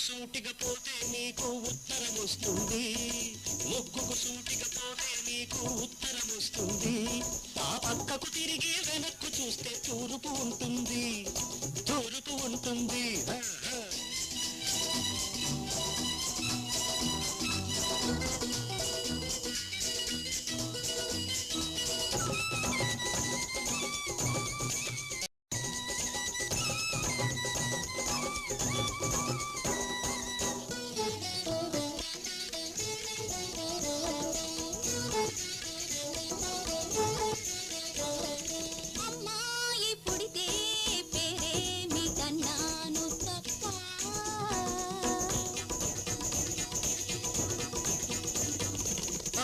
సూటిగా పోతే నీకు ఉత్తరం వస్తుంది, ముక్కుకు సూటిగా పోతే నీకు ఉత్తరం వస్తుంది. ఆ పక్కకు తిరిగి వెనక్కు చూస్తే తూర్పు ఉంటుంది, తూర్పు ఉంటుంది.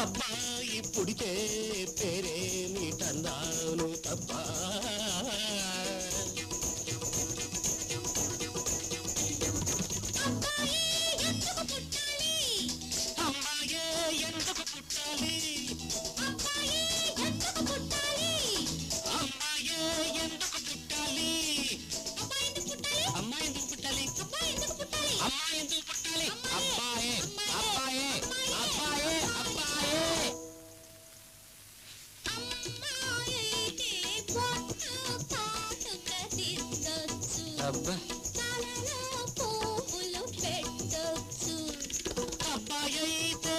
అబ్బాయి పుడితే పేరేమిటన్నాను తప్ప. అమ్మాయే ఎందుకు పుట్టాలి, అమ్మాయే ఎందుకు పుట్టాలి, అమ్మాయి ఎందుకు పుట్టాలి, అమ్మాయి ఎందుకు పుట్టాలి, అబ్బాయే అబ్బాయే అబ్బాయే అబ్బాయే. అబ్బా అబ్బాయి అయితే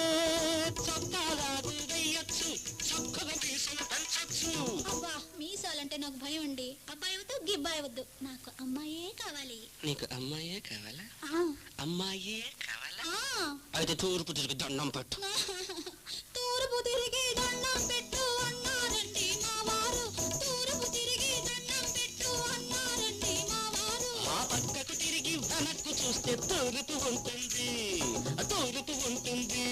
చొక్కాలాగు వేయచ్చు, చొక్కగా మీసులు పెంచచ్చు. అబ్బా మీసాలంటే నాకు భయం అండి. అబ్బాయి వద్దు గిబ్బాయి వద్దు, నాకు అమ్మాయే కావాలి. నీకు అమ్మాయే కావాలా, అమ్మాయే కావాలా? అయితే తూర్పు తిరిగి దండం పెట్టు. తూర్పు తిరిగి దండం పెట్టు అన్నారండి మా వారు, తూర్పు తిరిగి దండం పెట్టు అన్నారండి మా వారు. ఆ పక్కకు తిరిగి వెనక్కు చూస్తే తూర్పు ఉంటుంది, తూర్పు ఉంటుంది.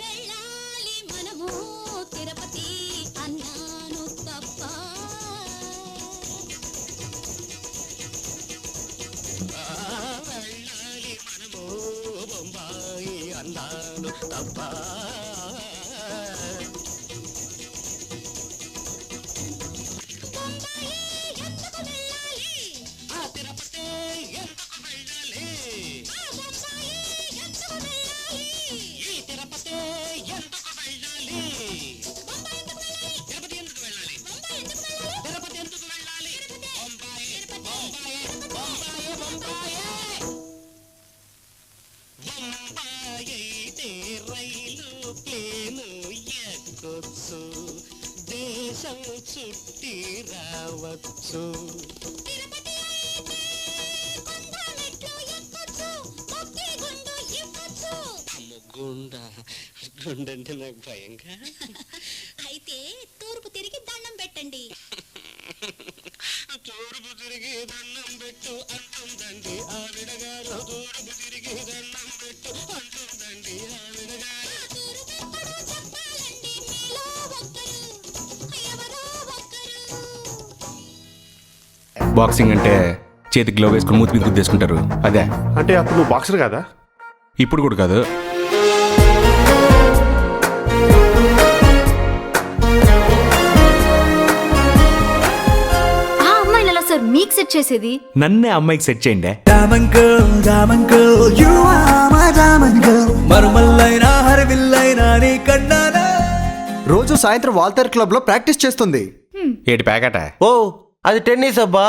వెళ్ళాలి మనము తిరుపతి అన్నాను తప్ప. వెళ్ళాలి మనము బొంబాయి అన్నాను తప్ప. బొంబాయి ఎందుకు వెళ్ళాలి, ఆ తిరుపతి ఎందుకు వెళ్ళాలి, ఆ బొంబాయి ఎందుకు వెళ్ళాలి, ఈ తిరుపతి ఎందుకు వెళ్ళాలి, బొంబాయి ఎందుకు వెళ్ళాలి, తిరుపతి ఎందుకు వెళ్ళాలి, బొంబాయి ఎందుకు వెళ్ళాలి, తిరుపతి ఎందుకు వెళ్ళాలి, బొంబాయి బొంబాయి బొంబాయి బొంబాయి. బొంబాయి అయితే రైలు ప్లేను ఎక్కొచ్చు, దేశం చుట్టి రావచ్చు. తిరుపతి అయితే కొండ మెట్లు ఎక్కొచ్చు, మొక్కి గుండు ఇవ్వచ్చు. అమ్మ గుండంటే నాకు భయంగా. అయితే తూర్పు తిరిగి దండం పెట్టండి. తూర్పు తిరిగి దండం పెట్టు అంటుందండి ఆవిడగారు, తూర్పు తిరిగి దండం పెట్టు అంటుందండి ఆవిడగారు. ఆ తూర్పెక్కడో చెప్పాలండి మీలో ఒక్కరు, ఎవరో ఒక్కరు. బాక్సింగ్ అంటే చేతికి గ్లో వేసుకుని మూతి మీద గుద్దేసుకుంటారు అదే. అంటే అప్పుడు నువ్వు బాక్సర్ కాదా? ఇప్పుడు కూడా కాదు. ఆ అమ్మాయిని ఎలా సార్ మీకు సెట్ చేసేది? నన్నే అమ్మాయికి సెట్ చేయండి. Diamond girl, you are my diamond girl. మరుమల్లైనా హరివిల్లైనా నీ కన్నానా. రోజు సాయంత్రం వాల్తేర్ క్లబ్ లో ప్రాక్టీస్ చేస్తుంది. ఏటి ప్యాకెట? ఓ అది టెన్నిస్ అబ్బా.